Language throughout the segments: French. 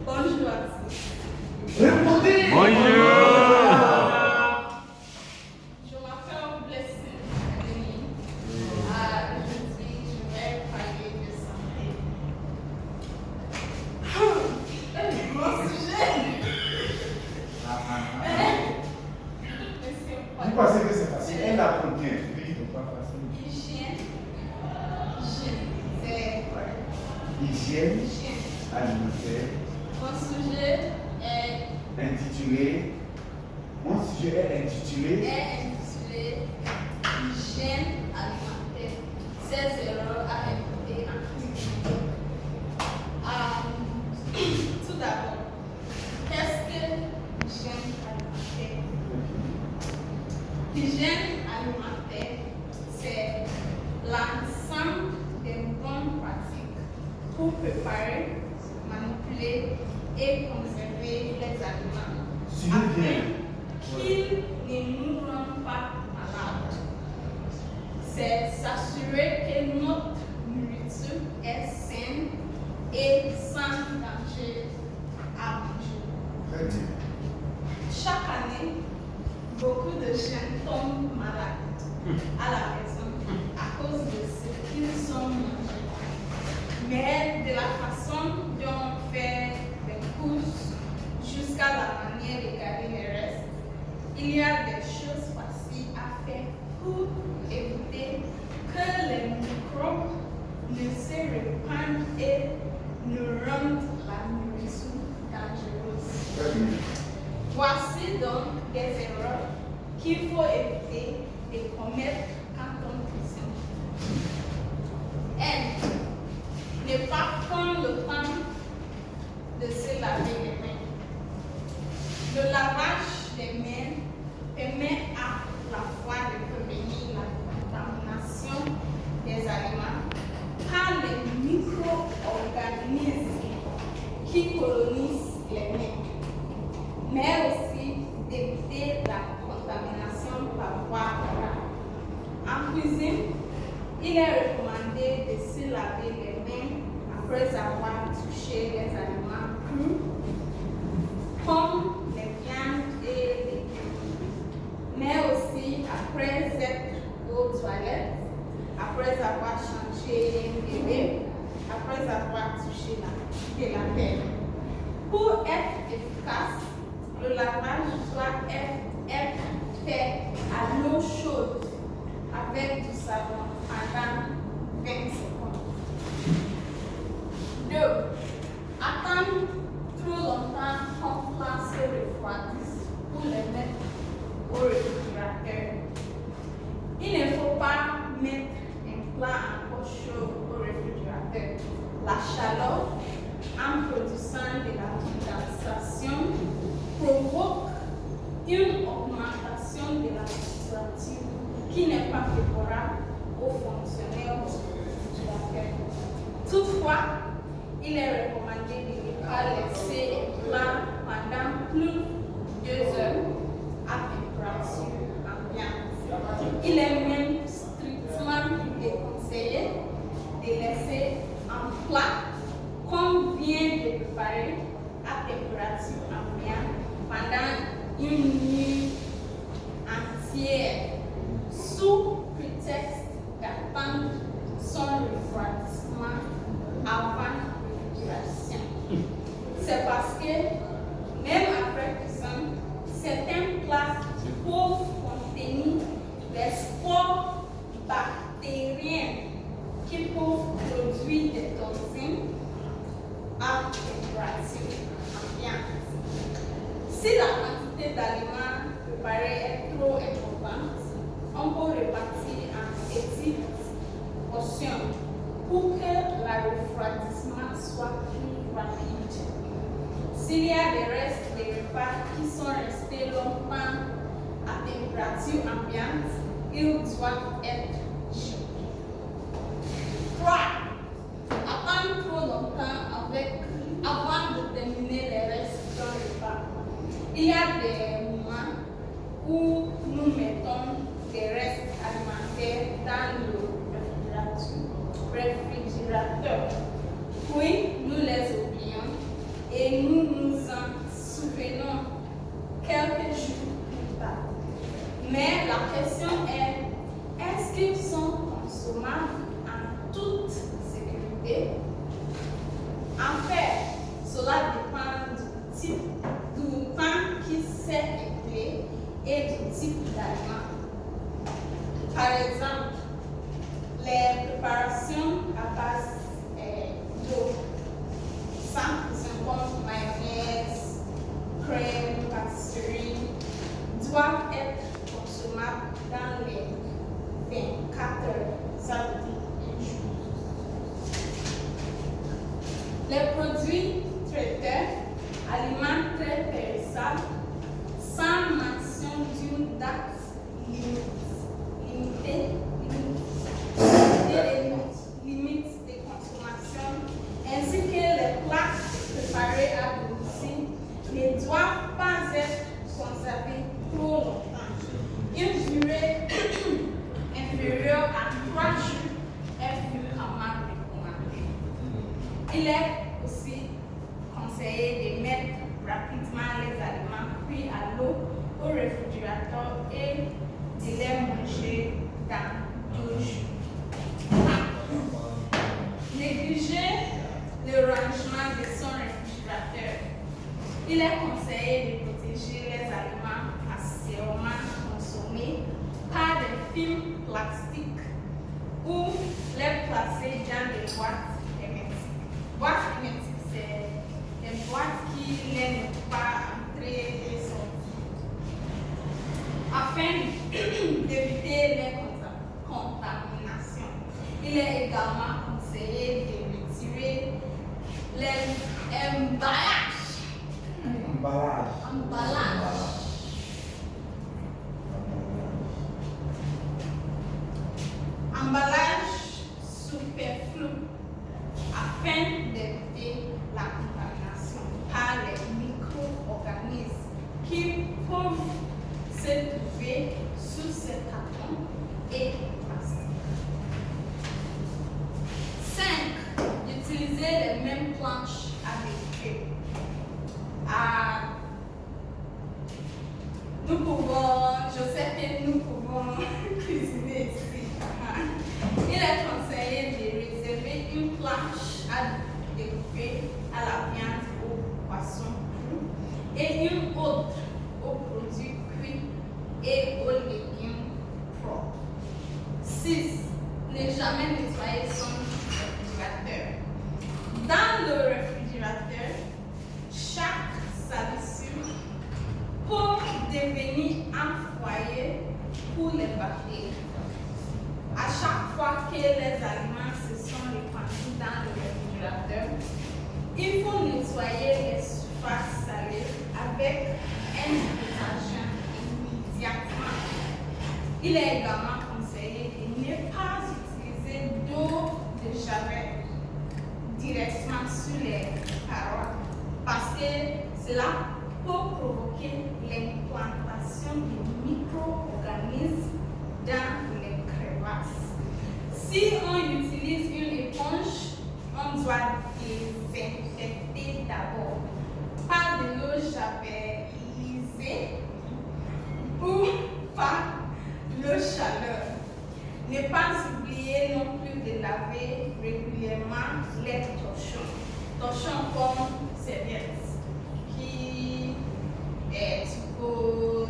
Bonjour à tous. Répondez. Bonjour. Je m'appelle Blessing. Aujourd'hui, je vais parler de santé. Mon sujet. Vous pensez que c'est facile? Elle apprend bien. Oui, c'est pas facile. Hygiène. C'est quoi? Hygiène Hygiène. alimentaire Mon sujet est intitulé. Mon sujet est intitulé. Hygiène alimentaire. 16 erreurs à éviter en cuisine. Tout d'abord, qu'est-ce que l'hygiène alimentaire? L'hygiène alimentaire, c'est l'ensemble des bonnes pratiques pour préparer, manipuler et conserver les aliments afin qu'ils ne nous rendent pas malades. C'est s'assurer que notre nourriture est saine et sans danger à manger. Très bien. Chaque année, beaucoup de jeunes tombent malades à la maison à cause de ce qu'ils ont mangé. Mais de la façon dont on fait des courses jusqu'à la manière de garder les restes, il y a des choses faciles à faire pour éviter que les microbes ne se répandent et ne rendent la nourriture dangereuse. Très bien. Voici donc des erreurs qu'il faut éviter de commettre quand on cuisine. 1. Ne pas prendre le temps de se laver les mains. Le lavage des mains permet à la fois de prévenir la contamination des aliments par les micro-organismes qui colonisent les mains, mais aussi d'éviter la contamination par voie orale. En cuisine, il est recommandé de se laver les mains après avoir touché les aliments crus, comme les viandes et les légumes, mais aussi après être aux toilettes, après avoir changé un bébé, après avoir touché de la terre. Pour être efficace, le lavage doit être fait à l'eau chaude avec du savon pendant 20 secondes. 2. Attendre trop longtemps qu'on place se refroidisse pour les mettre au réfrigérateur. Il ne faut pas mettre un plat encore chaud au réfrigérateur. La chaleur, en produisant de la condensation, provoque une augmentation de la température qui n'est pas favorable aux fonctionnaires du réfrigérateur. Toutefois, il est recommandé de ne pas laisser un plat pendant plus de 2 heures à température ambiante. Il est même strictement déconseillé de laisser un plat qu'on vient de préparer à température ambiante pendant une nuit entière sous prétexte d'attendre son refroidissement avant réfrigération. C'est parce que même après cuisson, certains plats peuvent contenir des spores bactériens qui peuvent produire des toxines à température ambiante. Si la quantité d'aliments préparés est trop importante, on peut répartir en petites portions pour que le refroidissement soit plus rapide. S'il y a des restes de repas qui sont restés longtemps à température ambiante, ils doivent être jetés. 3. Attendre trop longtemps avant de terminer les restes d'un repas. Il y a des moments où nous mettons des restes alimentaires dans le réfrigérateur. Puis nous les oublions et nous exemple, les préparations à base d'eau, simples, comme mayonnaise, crème, pâtisserie, doivent être consommables dans les 24 heures. Ça veut dire une jour. Les produits traités, alimentaires périssables, sans mention d'une date limitée de consommation, ainsi que les plats préparés à domicile ne doivent pas être conservés trop longtemps. Une durée inférieure à 3 jours est fréquemment recommandée. Il est aussi conseillé de mettre rapidement les aliments cuits à l'eau au réfrigérateur et de les manger dans 2 jours. Négliger le rangement de son réfrigérateur. Il est conseillé de protéger les aliments partiellement consommés par des films plastiques ou les placer dans des boîtes hermétiques. Boîtes hermétiques, c'est des boîtes qui ne peuvent pas entrer et sortir. Afin d'éviter les contaminations, il est également conseillé de retirer les emballages. Emballage superflu afin d'éviter la contamination par les micro-organismes qui peuvent se trouver sous ces cartons et plastiques. 5. Utiliser les mêmes planches avec eux. Nous pouvons, je sais que nous pouvons cuisiner ici. Il est conseillé de réserver une planche à découper à la viande, au poisson cru et une autre aux produits cuits et aux légumes propres. 6. Ne jamais nettoyer son réfrigérateur. Dans le réfrigérateur, chaque salissure peut devenir un foyer pour les bactéries. À chaque fois que les aliments se sont répandus dans le réfrigérateur, il faut nettoyer les surfaces salées avec un détergent immédiatement. Il est également conseillé de ne pas utiliser d'eau de javel directement sur les parois parce que cela peut provoquer l'implantation de micro-organismes dans les crevasses. Si on utilise une éponge, on doit désinfecter d'abord par de l'eau javelisée ou par l'eau chaleur. Ne pas oublier non plus de laver régulièrement les torchons. Torchons comme serviettes qui tu peux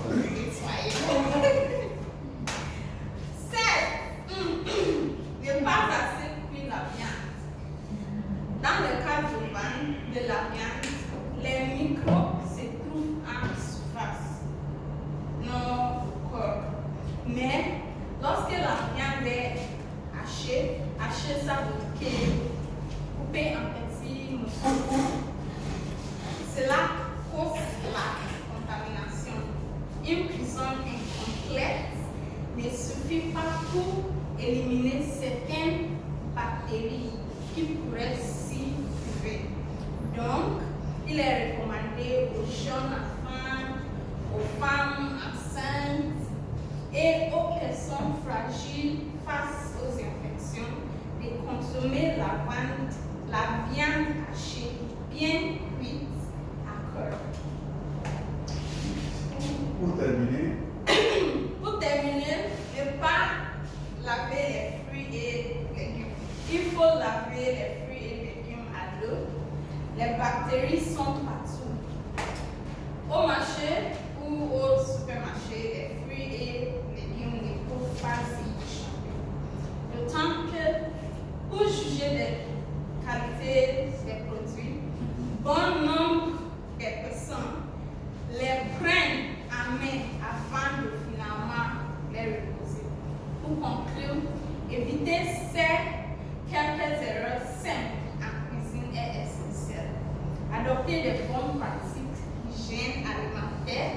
nettoyer. 7. Ne pas assez cuire la viande. Dans le cas de la viande, les microbes se trouvent en surface, non au corps. Mais lorsque la viande est hachée, ça veut dire coupée en petits morceaux. Cela cause la contamination. Une cuisson incomplète ne suffit pas pour éliminer certaines bactéries qui pourraient s'y trouver. Donc, il est recommandé aux jeunes enfants, aux femmes enceintes et aux personnes fragiles face aux infections de consommer la viande hachée bien cuite à cœur. Pour terminer, ne pas laver les fruits et légumes. Il faut laver les fruits et légumes à l'eau. Les bactéries sont partout. Au marché ou au supermarché, les fruits et légumes ne d'adopter des bonnes pratiques d'hygiène alimentaire,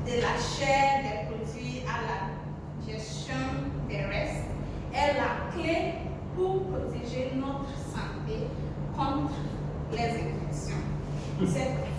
de la chair, des produits à la gestion des restes est la clé pour protéger notre santé contre les infections. Cette